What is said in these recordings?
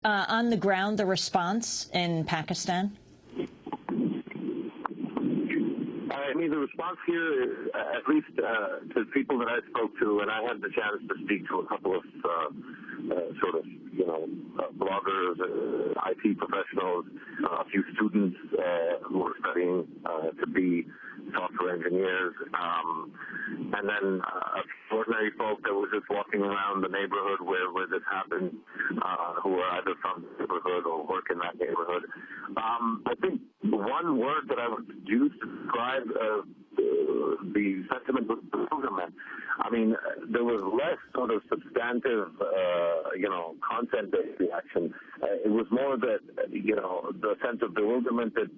On the ground, the response in Pakistan? I mean, the response here is, at least to people that I spoke to, and I had the chance to speak to a couple of bloggers, IT professionals, a few students who were studying to be software engineers, and then ordinary folk that were just walking around the neighborhood where this happened, who were either from the neighborhood or work in that neighborhood. I think one word that I would use to describe the sentiment was bewilderment. I mean, there was less sort of substantive, content-based reaction. It was more that, the sense of bewilderment that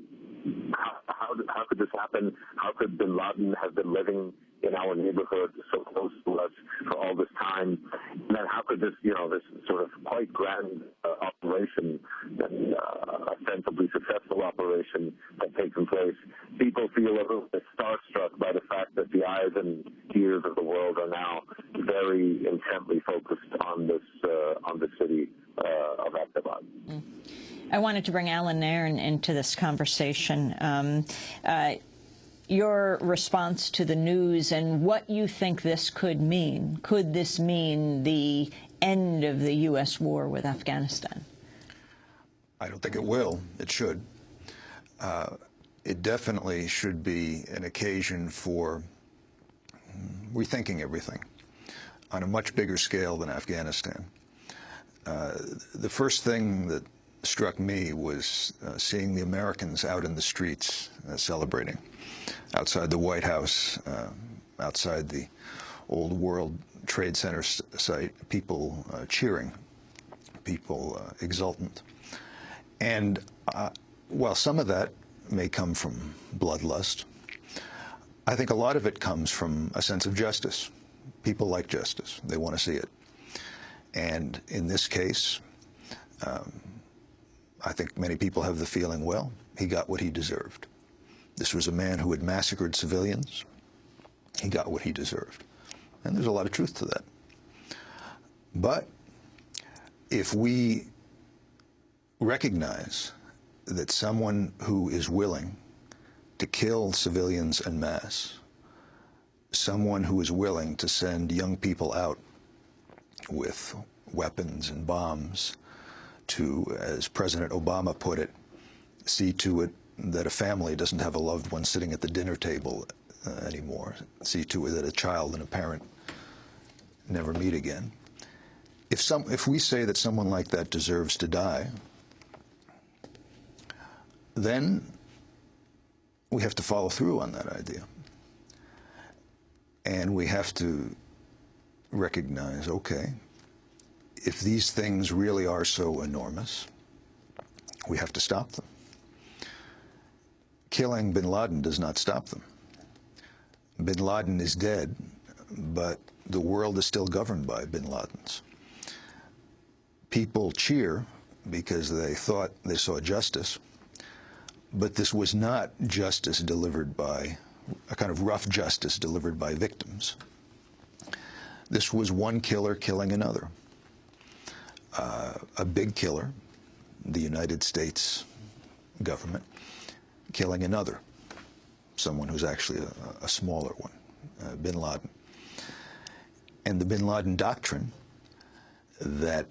how could this happen? How could bin Laden have been living in our neighborhood so close to us for all this time? And then how could this, this sort of quite grand operation, and ostensibly successful operation have taken place? People feel a little bit starstruck by the fact that the eyes and ears of the world are now very intently focused on this city of Abbottabad. I wanted to bring Alan Nairn into this conversation. Your response to the news and what you think this could mean. Could this mean the end of the U.S. war with Afghanistan? I don't think it will. It should. It definitely should be an occasion for rethinking everything on a much bigger scale than Afghanistan. The first thing that struck me was seeing the Americans out in the streets celebrating, outside the White House, outside the old World Trade Center site, people cheering, people exultant. And while some of that may come from bloodlust, I think a lot of it comes from a sense of justice. People like justice. They want to see it. And in this case, I think many people have the feeling, well, he got what he deserved. This was a man who had massacred civilians. He got what he deserved. And there's a lot of truth to that. But if we recognize that someone who is willing to kill civilians en masse, someone who is willing to send young people out with weapons and bombs to, as President Obama put it, see to it that a family doesn't have a loved one sitting at the dinner table anymore, see to it that a child and a parent never meet again. If we say that someone like that deserves to die, then we have to follow through on that idea. And we have to recognize, okay, if these things really are so enormous, we have to stop them. Killing bin Laden does not stop them. Bin Laden is dead, but the world is still governed by bin Ladens. People cheer because they thought they saw justice, but this was not justice delivered by, a kind of rough justice delivered by victims. This was one killer killing another. A big killer, the United States government, killing another, someone who's actually a smaller one, bin Laden. And the bin Laden doctrine that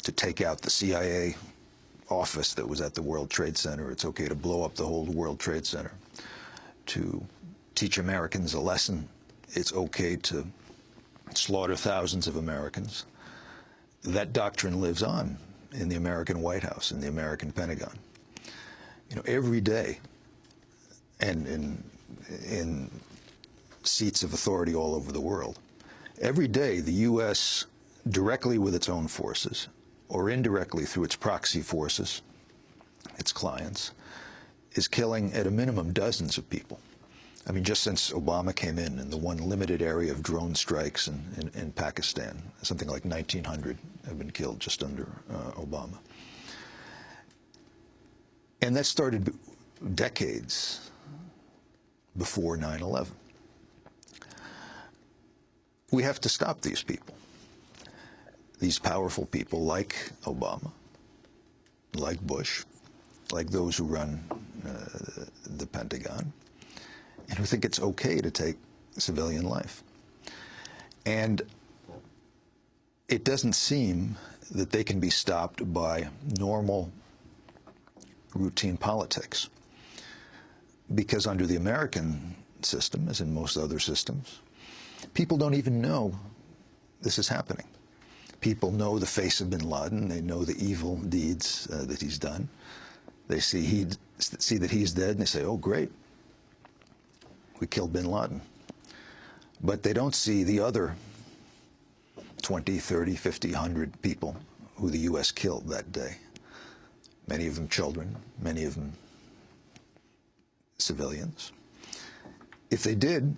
to take out the CIA office that was at the World Trade Center, it's okay to blow up the whole World Trade Center, to teach Americans a lesson, it's okay to slaughter thousands of Americans. That doctrine lives on in the American White House, in the American Pentagon. Every day, and in seats of authority all over the world, every day the U.S., directly with its own forces, or indirectly through its proxy forces, its clients, is killing at a minimum dozens of people. I mean, just since Obama came in the one limited area of drone strikes in Pakistan, something like 1,900 have been killed just under Obama. And that started decades before 9/11. We have to stop these people. these powerful people like Obama, like Bush, like those who run the Pentagon, and who think it's okay to take civilian life. And it doesn't seem that they can be stopped by normal, routine politics. Because under the American system, as in most other systems, people don't even know this is happening. People know the face of bin Laden. They know the evil deeds that he's done. They see that he's dead, and they say, oh, great, we killed bin Laden. But they don't see the other 20, 30, 50, 100 people who the U.S. killed that day. Many of them children, many of them civilians. If they did,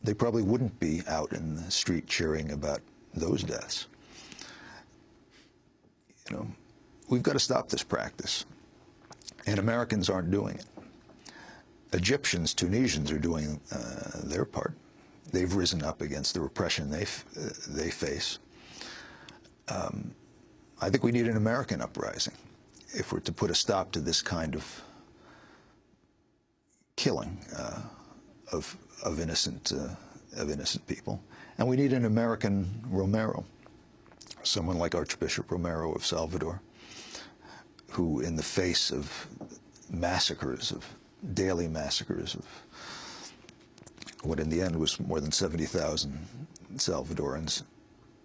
they probably wouldn't be out in the street cheering about those deaths. You know, we've got to stop this practice, and Americans aren't doing it. Egyptians, Tunisians are doing their part. They've risen up against the repression they face. I think we need an American uprising if we're to put a stop to this kind of killing of innocent people. And we need an American Romero, someone like Archbishop Romero of Salvador, who, in the face of massacres, of daily massacres, of what in the end was more than 70,000 Salvadorans,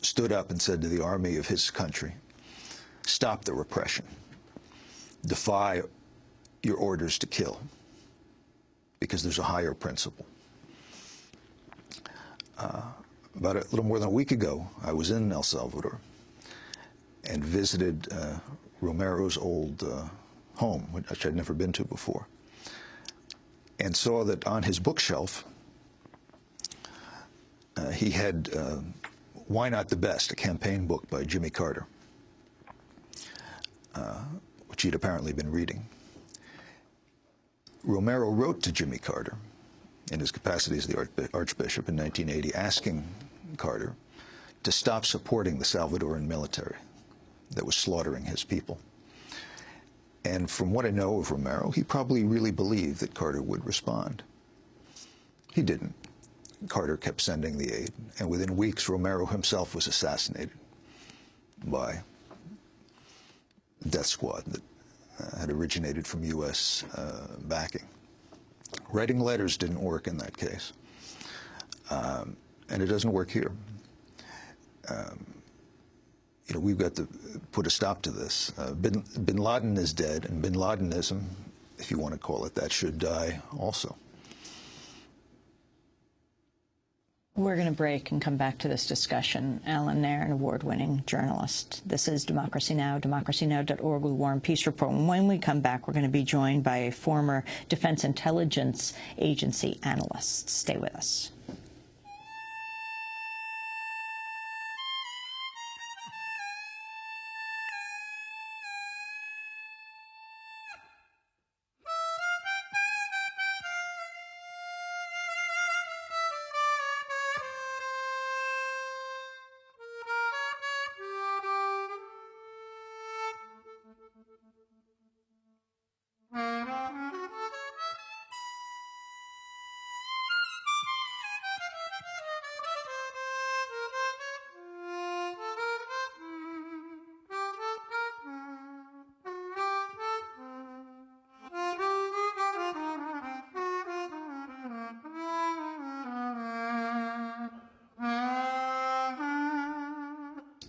stood up and said to the army of his country, stop the repression, defy your orders to kill, because there's a higher principle. About a little more than a week ago, I was in El Salvador and visited Romero's old home, which I'd never been to before, and saw that on his bookshelf he had Why Not the Best, a campaign book by Jimmy Carter, which he'd apparently been reading. Romero wrote to Jimmy Carter in his capacity as the Archbishop in 1980, asking Carter to stop supporting the Salvadoran military that was slaughtering his people. And from what I know of Romero, he probably really believed that Carter would respond. He didn't. Carter kept sending the aid, and within weeks, Romero himself was assassinated by a death squad that had originated from U.S. backing. Writing letters didn't work in that case, and it doesn't work here. You know, we've got to put a stop to this. Bin Laden is dead, and Bin Ladenism, if you want to call it that, should die also. We're going to break and come back to this discussion. Alan Nairn, an award-winning journalist. This is Democracy Now!, democracynow.org with War and Peace Report. And when we come back, we're going to be joined by a former Defense Intelligence Agency analyst. Stay with us.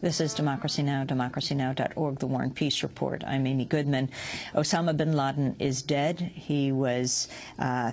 This is Democracy Now!, democracynow.org, the War and Peace Report. I'm Amy Goodman. Osama bin Laden is dead. He was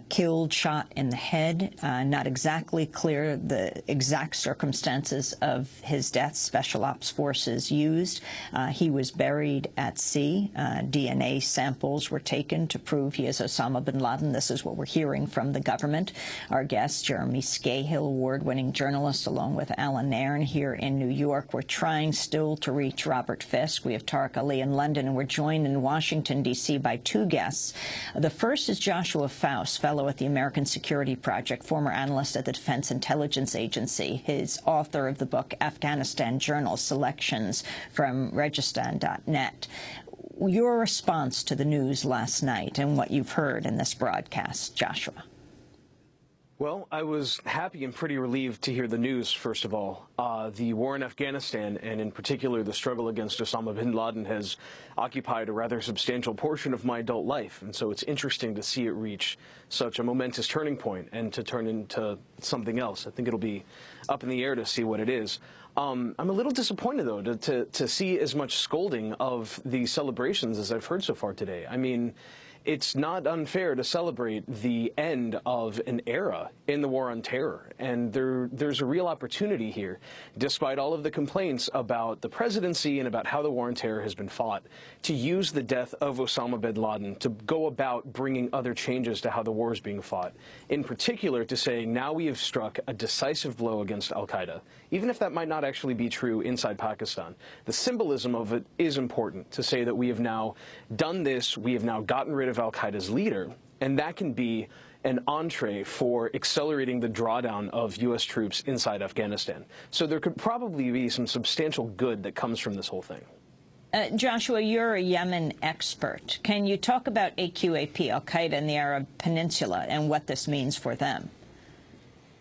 killed, shot in the head. Not exactly clear the exact circumstances of his death. Special Ops forces used. He was buried at sea. DNA samples were taken to prove he is Osama bin Laden. This is what we're hearing from the government. Our guest, Jeremy Scahill, award-winning journalist, along with Alan Nairn here in New York. We're trying trying still to reach Robert Fisk. We have Tariq Ali in London, and we're joined in Washington, D.C. by two guests. The first is Joshua Faust, fellow at the American Security Project, former analyst at the Defense Intelligence Agency. His author of the book Afghanistan Journal, Selections from Registan.net. Your response to the news last night and what you've heard in this broadcast, Joshua. Well, I was happy and pretty relieved to hear the news, first of all. The war in Afghanistan, and in particular the struggle against Osama bin Laden, has occupied a rather substantial portion of my adult life. And so it's interesting to see it reach such a momentous turning point and to turn into something else. I think it'll be up in the air to see what it is. I'm a little disappointed, though, to see as much scolding of the celebrations as I've heard so far today. I mean, it's not unfair to celebrate the end of an era in the war on terror. And there's a real opportunity here, despite all of the complaints about the presidency and about how the war on terror has been fought, to use the death of Osama bin Laden to go about bringing other changes to how the war is being fought. In particular, to say, now we have struck a decisive blow against al-Qaeda, even if that might not actually be true inside Pakistan. The symbolism of it is important, to say that we have now done this, we have now gotten rid of al-Qaeda's leader, and that can be an entree for accelerating the drawdown of U.S. troops inside Afghanistan. So there could probably be some substantial good that comes from this whole thing. Joshua, you're a Yemen expert. Can you talk about AQAP, al-Qaeda in the Arab Peninsula, and what this means for them?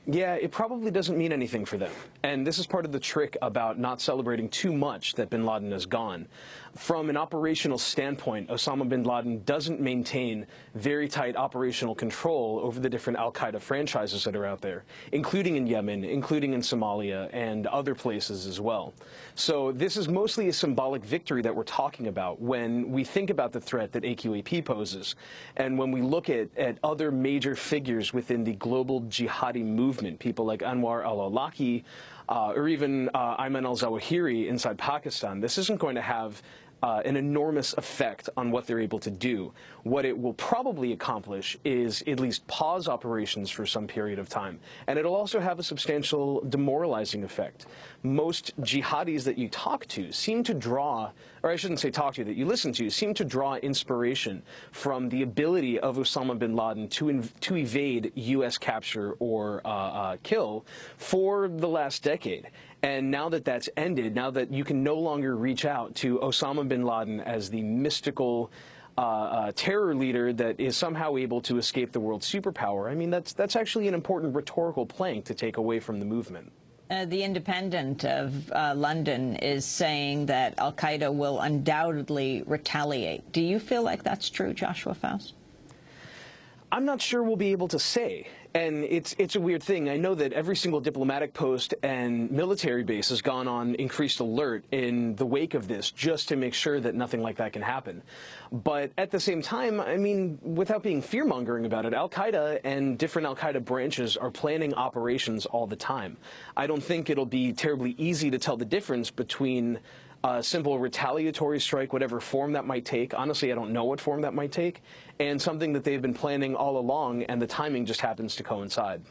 Yeah, it probably doesn't mean anything for them. And this is part of the trick about not celebrating too much that bin Laden is gone. From an operational standpoint, Osama bin Laden doesn't maintain very tight operational control over the different al-Qaeda franchises that are out there, including in Yemen, including in Somalia, and other places as well. So this is mostly a symbolic victory that we're talking about when we think about the threat that AQAP poses, and when we look at other major figures within the global jihadi movement, people like Anwar al-Awlaki, or even Ayman al-Zawahiri inside Pakistan. This isn't going to have an enormous effect on what they're able to do. What it will probably accomplish is at least pause operations for some period of time. And it'll also have a substantial demoralizing effect. Most jihadis that you talk to seem to draw, or I shouldn't say talk to, that you listen to, seem to draw inspiration from the ability of Osama bin Laden to evade U.S. capture or kill for the last decade. And now that that's ended, now that you can no longer reach out to Osama bin Laden as the mystical terror leader that is somehow able to escape the world superpower, I mean, that's actually an important rhetorical plank to take away from the movement. The Independent of London is saying that al-Qaeda will undoubtedly retaliate. Do you feel like that's true, Joshua Faust? I'm not sure we'll be able to say. And it's a weird thing. I know that every single diplomatic post and military base has gone on increased alert in the wake of this just to make sure that nothing like that can happen. But at the same time, I mean, without being fear-mongering about it, al-Qaeda and different al-Qaeda branches are planning operations all the time. I don't think it'll be terribly easy to tell the difference between a simple retaliatory strike, whatever form that might take. Honestly, I don't know what form that might take, and something that they've been planning all along, and the timing just happens to coincide.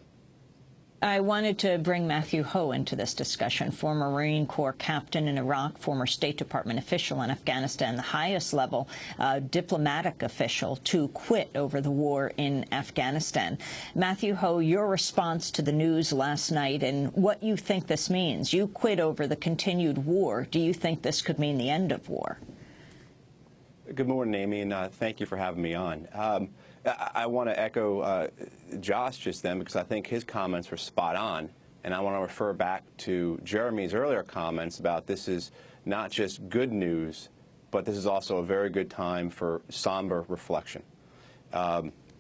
I wanted to bring Matthew Hoh into this discussion, former Marine Corps captain in Iraq, former State Department official in Afghanistan, the highest level diplomatic official to quit over the war in Afghanistan. Matthew Hoh, your response to the news last night and what you think this means. You quit over the continued war. Do you think this could mean the end of war? Good morning, Amy, and thank you for having me on. I want to echo Josh just then because I think his comments were spot on, and I want to refer back to Jeremy's earlier comments about this is not just good news, but this is also a very good time for somber reflection.